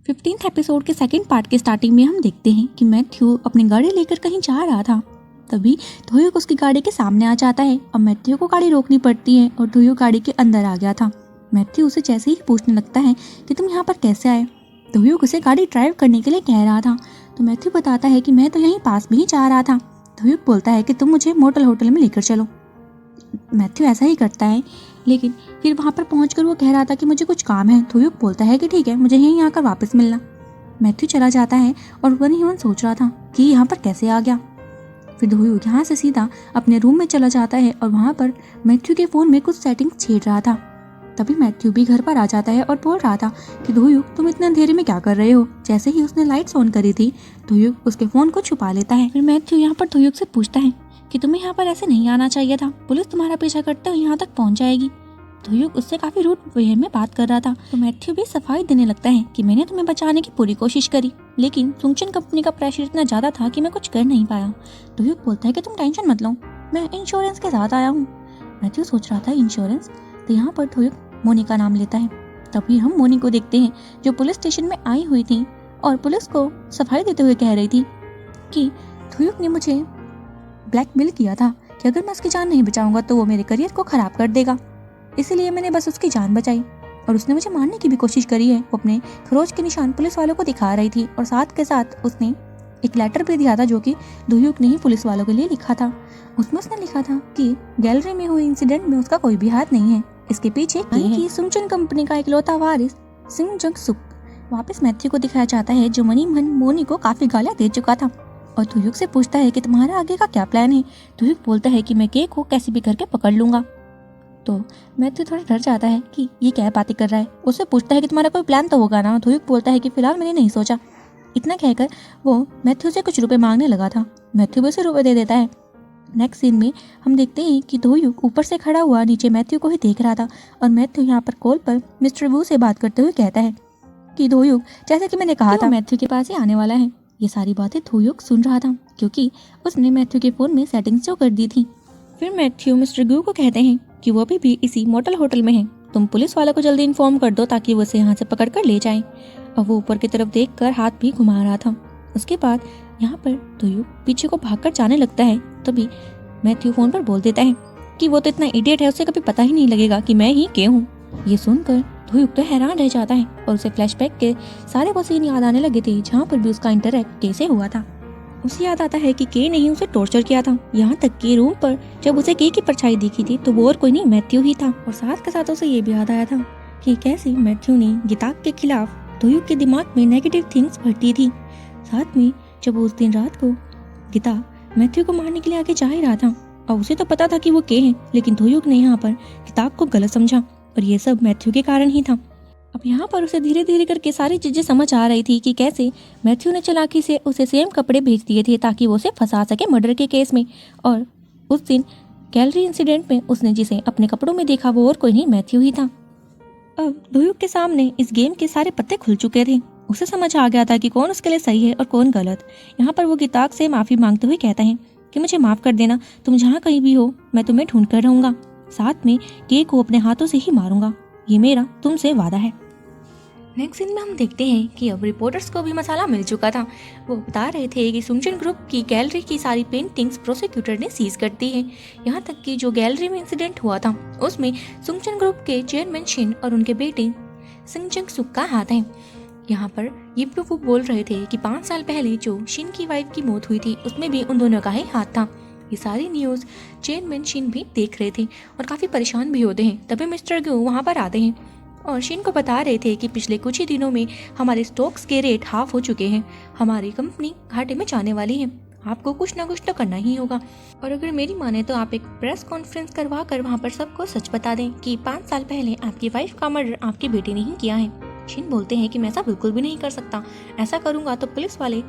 15th episode के second part के starting में हम देखते हैं कि मैथ्यू अपनी गाड़ी लेकर कहीं जा रहा था। तभी धोयुक उसकी गाड़ी के सामने आ जाता है और मैथ्यू को गाड़ी रोकनी पड़ती है और धोयुक गाड़ी के अंदर आ गया था। मैथ्यू उसे जैसे ही पूछने लगता है कि तुम यहाँ पर कैसे आए। धोयुक उसे गाड़ी ड्राइव करने के लिए कह रहा था तो मैथ्यू बताता है कि मैं तो यहीं पास में ही जा रहा था। धोयुक बोलता है कि तुम मुझे मोटल होटल में लेकर चलो। मैथ्यू ऐसा ही करता है, लेकिन फिर वहाँ पर पहुंचकर वो कह रहा था कि मुझे कुछ काम है। धोयुक बोलता है कि ठीक है, मुझे यहीं आकर वापस मिलना। मैथ्यू चला जाता है और वन ही वन सोच रहा था कि यहाँ पर कैसे आ गया। फिर धोयुक यहाँ से सीधा अपने रूम में चला जाता है और वहाँ पर मैथ्यू के फ़ोन में कुछ सेटिंग्स छेड़ रहा था। तभी मैथ्यू भी घर पर आ जाता है और बोल रहा था कि धोयुक तुम इतने अंधेरे में क्या कर रहे हो। जैसे ही उसने लाइट्स ऑन करी थी, धोयुक उसके फ़ोन को छुपा लेता है। फिर मैथ्यू यहाँ पर धोयुक से पूछता है कि तुम्हें यहाँ पर ऐसे नहीं आना चाहिए था, पुलिस तुम्हारा पीछा करते हुए यहाँ तक पहुँच जाएगी। धोयुक उससे काफी रूड वे में बात कर रहा था तो मैथ्यू भी सफाई देने लगता है कि मैंने तुम्हें बचाने की पूरी कोशिश करी, लेकिन सुंगचन कंपनी का प्रेशर इतना ज्यादा था कि मैं कुछ कर नहीं पाया। धोयुक बोलता है कि तुम टेंशन मत लो, मैं इंश्योरेंस के साथ आया हूँ। मैथ्यू सोच रहा था इंश्योरेंस, तो यहाँ पर धोयुक मोनी का नाम लेता है। तभी हम मोनी को देखते हैं जो पुलिस स्टेशन में आई हुई थी और पुलिस को सफाई देते हुए कह रही थी कि धोयुक ने मुझे ब्लैकमेल किया था कि अगर मैं उसकी जान नहीं बचाऊंगा तो वो मेरे करियर को खराब कर देगा, इसीलिए मैंने बस उसकी जान बचाई। और उसने मुझे मारने की भी कोशिश करी है। वो अपने खरोच के निशान पुलिस वालों को दिखा रही थी और साथ के साथ उसने एक लेटर भी दिया था जो कि धोयुक ने ही पुलिस वालों के लिए लिखा था। उसमें उसने लिखा था कि गैलरी में हुए इंसिडेंट में उसका कोई भी हाथ नहीं है, इसके पीछे की सुंगचन कंपनी का इकलौता वारिस सिंगजंग सुक। वापस मैथ्यू को दिखाया जाता है जो मनी मन मोनी को काफी गालियां दे चुका था और धोयुक से पूछता है कि तुम्हारा आगे का क्या प्लान है। धोयुक बोलता है कि मैं के को कैसे भी करके पकड़ लूंगा। तो मैथ्यू थोड़ा डर जाता है कि ये क्या बातें कर रहा है। उससे पूछता है कि तुम्हारा कोई प्लान तो होगा ना। धोयुक बोलता है कि फिलहाल मैंने नहीं सोचा। इतना कहकर वो मैथ्यू से कुछ रुपए मांगने लगा था। मैथ्यू भी उसे रुपए दे देता है। नेक्स्ट सीन में हम देखते हैं कि धोयुक ऊपर से खड़ा हुआ नीचे मैथ्यू को ही देख रहा था और मैथ्यू यहाँ पर कॉल पर मिस्टर वू से बात करते हुए कहता है कि धोयुक जैसे कि मैंने कहा था मैथ्यू के पास ही आने वाला है। ये सारी बातें धोयुक सुन रहा था क्योंकि उसने मैथ्यू के फोन में सेटिंग्स जो कर दी थी। फिर मैथ्यू मिस्टर गू को कहते हैं कि वो अभी भी इसी मोटल होटल में है, तुम पुलिस वालों को जल्दी इन्फॉर्म कर दो ताकि वो उसे यहाँ से पकड़ कर ले जाएं। और वो ऊपर की तरफ देखकर हाथ भी घुमा रहा था। उसके बाद यहाँ पर धोयुक पीछे को भागकर जाने लगता है। तभी मैथ्यू फोन पर बोल देता है कि वो तो इतना इडियट है, उसे कभी पता ही नहीं लगेगा कि मैं ही के हूँ। ये सुनकर धोयुक तो हैरान रह जाता है और उसे फ्लैशबैक के सारे वो सीन याद आने लगे थे जहाँ पर भी उसका इंटरैक्ट के से हुआ था। उसे याद आता है कि के ने ही उसे टॉर्चर किया था। यहाँ तक कि रूम पर जब उसे के की परछाई दिखी थी तो वो और कोई नहीं मैथ्यू ही था। और साथ के साथ उसे ये भी याद आया था कि कैसे मैथ्यू ने गिताक के खिलाफ धोयुक के दिमाग में नेगेटिव थिंग्स भरती थी। साथ में जब उस दिन रात को गिताक मैथ्यू को मारने के लिए आगे जा ही रहा था और उसे तो पता था कि वो के है, लेकिन धोयुक ने यहाँ पर गिताक को गलत समझा और ये सब मैथ्यू के कारण ही था। अब यहाँ पर उसे धीरे धीरे करके सारी चीजें समझ आ रही थी कि कैसे मैथ्यू ने चालाकी से उसे सेम कपड़े भेज दिए थे ताकि वो उसे फंसा सके मर्डर के केस में। और उस दिन गैलरी इंसिडेंट में उसने जिसे अपने कपड़ों में देखा वो और कोई नहीं मैथ्यू ही था। अब धोयुक के सामने इस गेम के सारे पत्ते खुल चुके थे। उसे समझ आ गया था कि कौन उसके लिए सही है और कौन गलत। यहाँ पर वो गिताक से माफी मांगते हुए कहता है कि मुझे माफ कर देना, तुम जहाँ कहीं भी हो मैं तुम्हें ढूंढ कर रहूंगा, साथ में के को अपने हाथों से ही मारूंगा, ये मेरा तुमसे वादा है। नेक्स्ट सीन में हम देखते हैं कि अब रिपोर्टर्स को भी मसाला मिल चुका था। वो बता रहे थे कि सुंगचन ग्रुप की गैलरी की सारी पेंटिंग्स प्रोसिक्यूटर ने सीज कर दी है। यहाँ तक कि जो गैलरी में इंसिडेंट हुआ था उसमें सुंगचन ग्रुप के चेयरमैन शिन और उनके बेटे सिंगजंग सुक का हाथ है। यहाँ पर ये प्रूफ बोल रहे थे कि 5 साल पहले जो शिन की वाइफ की मौत हुई थी उसमें भी उन दोनों का ही हाथ था। ये सारी न्यूज़ चेयरमैन शिन भी देख रहे थे और काफ़ी परेशान भी होते हैं। तभी मिस्टर ग्यू वहाँ पर आते हैं और शिन को बता रहे थे कि पिछले कुछ ही दिनों में हमारे स्टॉक्स के रेट हाफ हो चुके हैं, हमारी कंपनी घाटे में जाने वाली है, आपको कुछ ना कुछ तो करना ही होगा। और अगर मेरी माने तो आप एक प्रेस कॉन्फ्रेंस करवा कर वहाँ पर सबको सच बता दें कि 5 साल पहले आपकी वाइफ का मर्डर आपकी बेटी ने ही किया है। शिन बोलते हैं कि मैं ऐसा बिल्कुल भी नहीं कर सकता, ऐसा करूंगा तो पुलिस वाले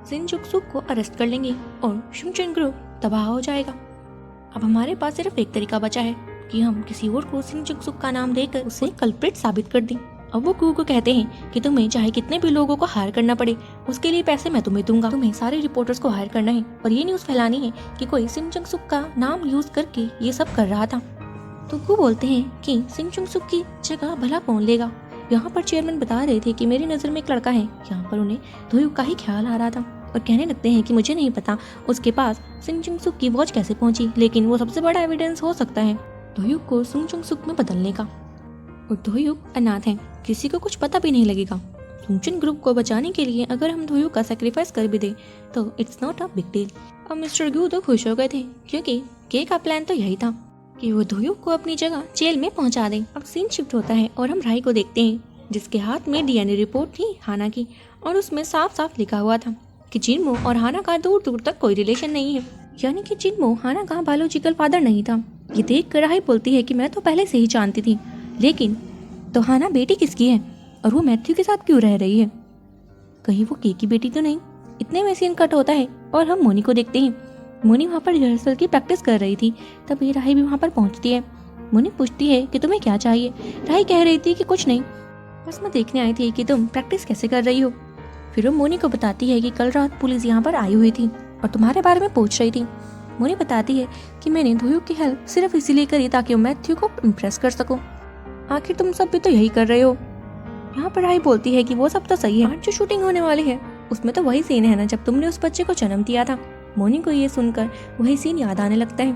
सिंजुक सुक को अरेस्ट कर लेंगे और सुंगचन ग्रुप तबाह हो जाएगा। अब हमारे पास सिर्फ एक तरीका बचा है कि हम किसी और को सिंजुक सुक का नाम देकर उसे कल्प्रिट साबित कर दें। अब वो कू को कहते हैं कि तुम्हें चाहे कितने भी लोगों को हायर करना पड़े उसके लिए पैसे मैं तुम्हें दूंगा, तुम्हें सारे रिपोर्टर्स को हायर करना है और ये न्यूज़ फैलानी है कि कोई सिंजुक सुक का नाम यूज करके ये सब कर रहा था। तो कू बोलते हैं कि सिंजुक सुक की जगह भला कौन लेगा, यहाँ पर चेयरमैन बता रहे थे कि मेरी नज़र में एक लड़का है। यहाँ पर उन्हें दोयुक का ही ख्याल आ रहा था और कहने लगते हैं कि मुझे नहीं पता उसके पास सुंग जुंग सुक की वॉच कैसे पहुंची, लेकिन वो सबसे बड़ा एविडेंस हो सकता है दोयुक को सुंग जुंग सुक में बदलने का। और दोयुक अनाथ है, किसी को कुछ पता भी नहीं लगेगा। सुंगचुन ग्रुप को बचाने के लिए अगर हम दोयुक का सेक्रीफाइस कर भी दे तो it's not a big deal. अब मिस्टर ग्यू तो खुश हो गए थे क्योंकि के का प्लान तो यही था कि वो दोयुक को अपनी जगह जेल में पहुंचा दे। अब सीन शिफ्ट होता है और हम राही को देखते हैं जिसके हाथ में डीएनए रिपोर्ट थी हाना की, और उसमें साफ साफ लिखा हुआ था कि जिनमो और हाना का दूर दूर तक कोई रिलेशन नहीं है, यानी कि जिनमो हाना का बायोलॉजिकल फादर नहीं था। ये देख कर राही बोलती है कि मैं तो पहले से ही जानती थी, लेकिन तो हाना बेटी किसकी है और वो मैथ्यू के साथ क्यों रह रही है, कहीं वो के की बेटी तो नहीं। इतने में सीन कट होता है और हम मोनी को देखते हैं। मोनी वहाँ पर रिहर्सल की प्रैक्टिस कर रही थी, तभी राही भी वहाँ पर पहुँचती है। मोनी पूछती है कि तुम्हें क्या चाहिए। राही कह रही थी कि कुछ नहीं, बस मैं देखने आई थी कि तुम प्रैक्टिस कैसे कर रही हो। फिर वो मोनी को बताती है कि कल रात पुलिस यहाँ पर आई हुई थी और तुम्हारे बारे में पूछ रही थी। मोनी बताती है कि मैंने दोयुक की हेल्प सिर्फ इसीलिए करी ताकि मैं मैथ्यू को इम्प्रेस कर सकूं। आखिर तुम सब भी तो यही कर रहे हो। यहाँ पर राही बोलती है कि वो सब तो सही है, आज जो शूटिंग होने वाली है उसमें तो वही सीन है ना जब तुमने उस बच्चे को जन्म दिया था। मोनी को ये सुनकर वही सीन याद आने लगता है।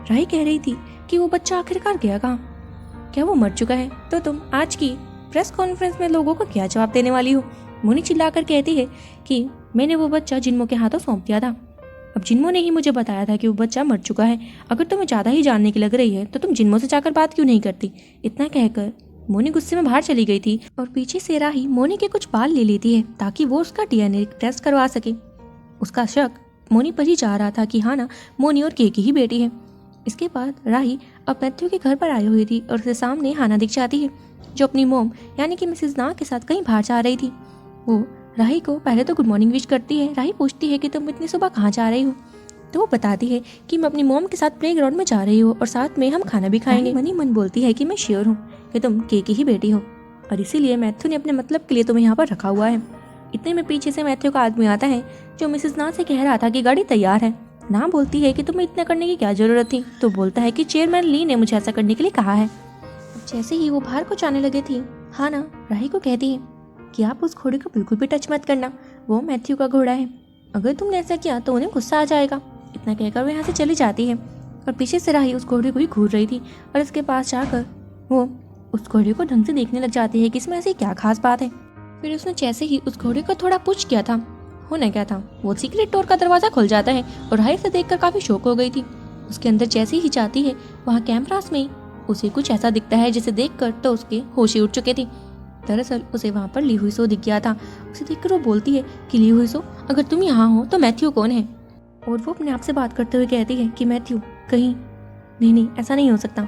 राही कह रही थी कि वो बच्चा आखिरकार गया कहाँ, क्या वो मर चुका है? तो तुम आज की प्रेस कॉन्फ्रेंस में लोगों को क्या जवाब देने वाली हो? मोनी चिल्लाकर कहती है कि मैंने वो बच्चा जिनमो के हाथों सौंप दिया था। अब जिनमो ने ही मुझे बताया था कि वो बच्चा मर चुका है। अगर तुम्हें ज्यादा ही जानने की लग रही है तो तुम जिनमो से जाकर बात क्यों नहीं करती? इतना कहकर मोनी गुस्से में बाहर चली गई थी और पीछे से राही मोनी के कुछ बाल ले लेती है ताकि वो उसका डीएनए टेस्ट करवा सके। उसका शक मोनी पर ही जा रहा था कि हाना मोनी और के की ही बेटी है। इसके बाद राही अब मैथ्यू के घर पर आई हुई थी और उसके सामने हाना दिख जाती है जो अपनी मोम यानी कि मिसेस ना के साथ कहीं बाहर जा रही थी। वो राही को पहले तो गुड मॉर्निंग विश करती है। राही पूछती है कि तुम इतनी सुबह कहाँ जा रही हो, तो वो बताती है कि मैं अपनी मोम के साथ प्लेग्राउंड में जा रही हूँ और साथ में हम खाना भी खाएंगे। मनी मन बोलती है कि मैं श्योर हूँ कि तुम के की ही बेटी हो और इसीलिए मैथ्यू ने अपने मतलब के लिए तुम्हें यहाँ पर रखा हुआ है। इतने में पीछे से मैथ्यू का आदमी आता है जो मिसेस ना से कह रहा था कि गाड़ी तैयार है। ना बोलती है कि तुम्हें इतना करने की क्या जरूरत थी, तो बोलता है कि चेयरमैन ली ने मुझे ऐसा करने के लिए कहा है। जैसे ही वो बाहर को जाने लगे थी, हाना राही को कहती है कि आप उस घोड़े को बिल्कुल भी टच मत करना, वो मैथ्यू का घोड़ा है, अगर तुमने ऐसा किया तो उन्हें गुस्सा आ जाएगा। इतना कहकर वो यहाँ से चली जाती है और पीछे से राही उस घोड़े को ही घूर रही थी और इसके पास जाकर वो उस घोड़े को ढंग से देखने लग जाती है कि इसमें ऐसी क्या खास बात है। फिर उसने जैसे ही उस घोड़े को थोड़ा पुश किया था, होना क्या था, वो सीक्रेट डोर का दरवाजा खुल जाता है और राही से देखकर काफी शौक हो गई थी। उसके अंदर जैसे ही जाती है वहाँ कैमरास में उसे कुछ ऐसा दिखता है जिसे देखकर तो उसके होश ही उठ चुके थे। दरअसल उसे वहाँ पर ली हुई सो दिख गया था। उसे देखकर वो बोलती है कि ली हुई सो, अगर तुम यहाँ हो तो मैथ्यू कौन है? और वो अपने आप से बात करते हुए कहती है कि मैथ्यू कहीं नहीं, ऐसा नहीं हो सकता।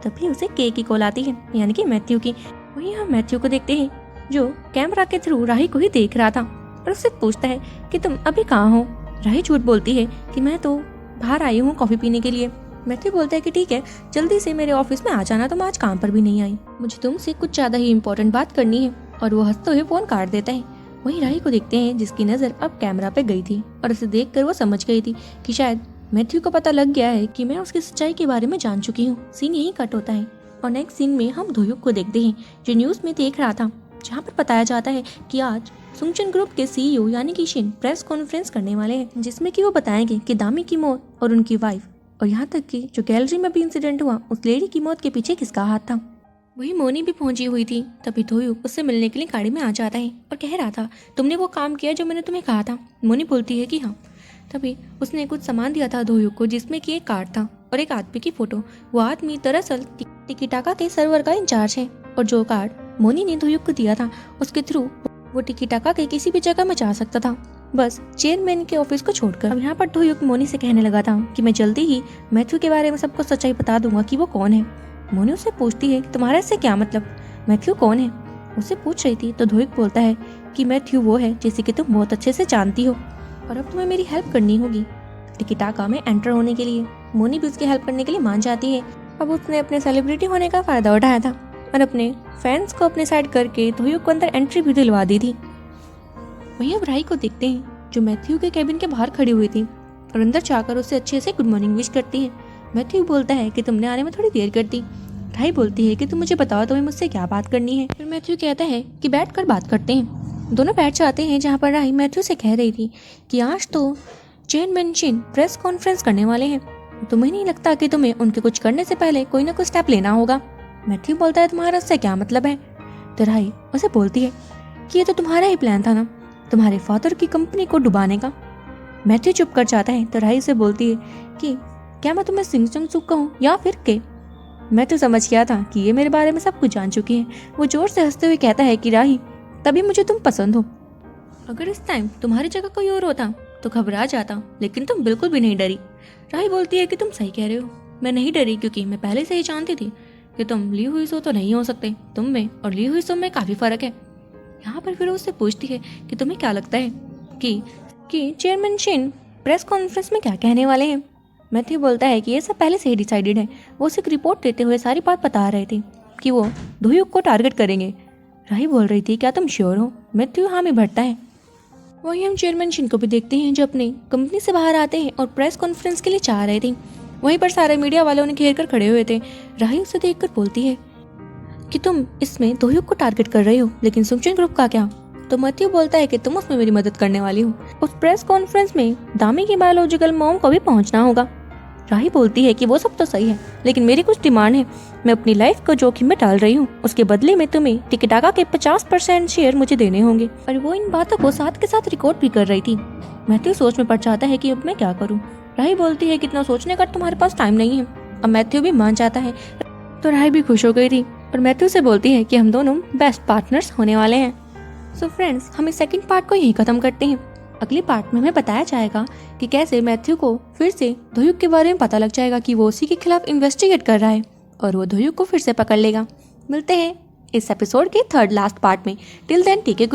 तभी उसे के की कॉल आती है, यानी कि मैथ्यू की। वहीं हम मैथ्यू को देखते हैं जो कैमरा के थ्रू राही को ही देख रहा था और उससे पूछता है कि तुम अभी कहाँ हो? राही झूठ बोलती है कि मैं तो बाहर आई हूँ कॉफी पीने के लिए। मैथ्यू बोलता है कि ठीक है, जल्दी से मेरे ऑफिस में आ जाना, तो मैं आज काम पर भी नहीं आई, मुझे तुमसे कुछ ज्यादा ही इम्पोर्टेंट बात करनी है। और वो हंसते हुए फोन काट देता है। वहीं राही को देखते हैं जिसकी नजर अब कैमरा पे गई थी और उसे देखकर वो समझ गई थी कि शायद मैथ्यू को पता लग गया है कि मैं उसकी सच्चाई के बारे में जान चुकी हूँ। सीन यही कट होता है और नेक्स्ट सीन में हम दोयुक को देखते हैं जो न्यूज में देख रहा था, जहाँ पर बताया जाता है कि आज सुंगचुन ग्रुप के सीईओ यानी कि शिन प्रेस कॉन्फ्रेंस करने वाले हैं, जिसमें कि वो बताएंगे कि दामी की मौत और उनकी वाइफ और यहाँ तक कि जो गैलरी में भी इंसिडेंट हुआ उस लेडी की मौत के पीछे किसका हाथ था। वही मोनी भी पहुंची हुई थी। तभी दोयुक उससे मिलने के लिए गाड़ी में आ जाता है और कह रहा था तुमने वो काम किया जो मैंने तुम्हें कहा था। मोनी बोलती है कि हाँ। तभी उसने कुछ सामान दिया था दोयुक को जिसमें कि एक कार्ड था और एक आदमी की फोटो। वो आदमी दरअसल टिकीटाका के सर्वर का इंचार्ज है और जो कार्ड मोनी ने दोयुक को दिया था उसके थ्रू वो टिकीटाका के किसी भी जगह में जा सकता था, बस चेयरमैन के ऑफिस को छोड़कर। अब यहाँ पर दोयुक मोनी से कहने लगा था कि मैं जल्दी ही मैथ्यू के बारे में सबको सच्चाई बता दूंगा कि वो कौन है। मोनी उससे पूछती है तुम्हारा इससे क्या मतलब, मैथ्यू कौन है? उससे पूछ रही थी तो दोयुक बोलता है कि मैथ्यू वो है जिसे कि तुम बहुत अच्छे से जानती हो और अब तुम्हें मेरी हेल्प करनी होगी टिकीटाका में एंटर होने के लिए। मोनी भी उसकी हेल्प करने के लिए मान जाती है। अब उसने अपने सेलिब्रिटी होने का फायदा उठाया था और अपने फैंस को अपने साइड करके दोयुक को अंदर एंट्री भी दिलवा दी थी। वहीं अब राही को देखते हैं जो मैथ्यू के कैबिन के बाहर खड़ी हुई थी और अंदर जाकर उससे अच्छे से गुड मॉर्निंग विश करती है। मैथ्यू बोलता है कि तुमने आने में थोड़ी देर कर दी, राही बोलती है कि तुम मुझे बताओ तुम्हें मुझसे क्या बात करनी है। फिर मैथ्यू कहता है कि बैठकर बात करते हैं। दोनों बैठ जाते हैं जहाँ पर राही मैथ्यू से कह रही थी कि आज तो चेयरमैन शिन प्रेस कॉन्फ्रेंस करने वाले हैं, तुम्हें नहीं लगता कि तुम्हें उनके कुछ करने से पहले कोई ना कोई स्टेप लेना होगा। मैथ्यू बोलता है तुम्हारा इससे क्या मतलब है। तो राही उसे बोलती है कि ये तो तुम्हारा ही प्लान था ना, तुम्हारे फादर की कंपनी को डुबाने का। मैथ्यू चुप कर जाता है तो राही से बोलती है कि क्या मैं तुम्हें सिंग चंग सुक कहूँ या फिर के। मैथ्यू समझ गया था कि ये मेरे बारे में सब कुछ जान चुकी है। वो जोर से हंसते हुए कहता है कि राही तभी मुझे तुम पसंद हो। अगर इस टाइम तुम्हारी जगह कोई और होता तो घबरा जाता, लेकिन तुम बिल्कुल भी नहीं डरी। राही बोलती है कि तुम सही कह रहे हो, मैं नहीं डरी क्योंकि मैं पहले से ही जानती थी कि तुम ली हुई सो तो नहीं हो सकते। तुम में और ली हुई सो में काफी फर्क है। यहाँ पर फिर उससे पूछती है कि तुम्हें क्या लगता है कि चेयरमैन शिन प्रेस कॉन्फ्रेंस में क्या कहने वाले हैं। मैथ्यू बोलता है कि ये सब पहले से ही डिसाइडेड है। वो उसे एक रिपोर्ट देते हुए सारी बात बता रहे थे कि वो दोहयुग को टारगेट करेंगे। राही बोल रही थी क्या तुम श्योर हो। मैथ्यू हाँ में भरता है। वहीं हम चेयरमैन शिन को भी देखते हैं जो अपनी कंपनी से बाहर आते हैं और प्रेस कॉन्फ्रेंस के लिए चाह रहे थे। वहीं पर सारे मीडिया वाले उन्हें घेर कर खड़े हुए थे। राही उसे देखकर बोलती है कि तुम इसमें दोहयुग को टारगेट कर रही हो, लेकिन सुंगचुन ग्रुप का क्या। तो मैथ्यू बोलता है कि तुम उसमें मेरी मदद करने वाली हो। उस प्रेस कॉन्फ्रेंस में दामी की बायोलॉजिकल मॉम को भी पहुंचना होगा। राही बोलती है कि वो सब तो सही है, लेकिन मेरी कुछ डिमांड है। मैं अपनी लाइफ को जोखिम में डाल रही हूँ, उसके बदले में तुम्हें टिकटाका के 50% शेयर मुझे देने होंगे। और वो इन बातों को साथ के साथ रिकॉर्ड भी कर रही थी। मैथ्यू सोच में पड़ जाता है कि अब मैं क्या करूँ। राही बोलती है कि इतना सोचने का तुम्हारे पास टाइम नहीं है। अब मैथ्यू भी मान जाता है तो राही भी खुश हो गई थी और मैथ्यू से बोलती है कि हम दोनों बेस्ट पार्टनर्स होने वाले हैं। सो फ्रेंड्स, हम इस सेकंड पार्ट को यहीं खत्म करते हैं। अगली पार्ट में हमें बताया जाएगा कि कैसे मैथ्यू को फिर से दोहयुग के बारे में पता लग जाएगा कि वो उसी के खिलाफ इन्वेस्टिगेट कर रहा है और वो दोहयुग को फिर से पकड़ लेगा। मिलते हैं इस एपिसोड के थर्ड लास्ट पार्ट में। Till then take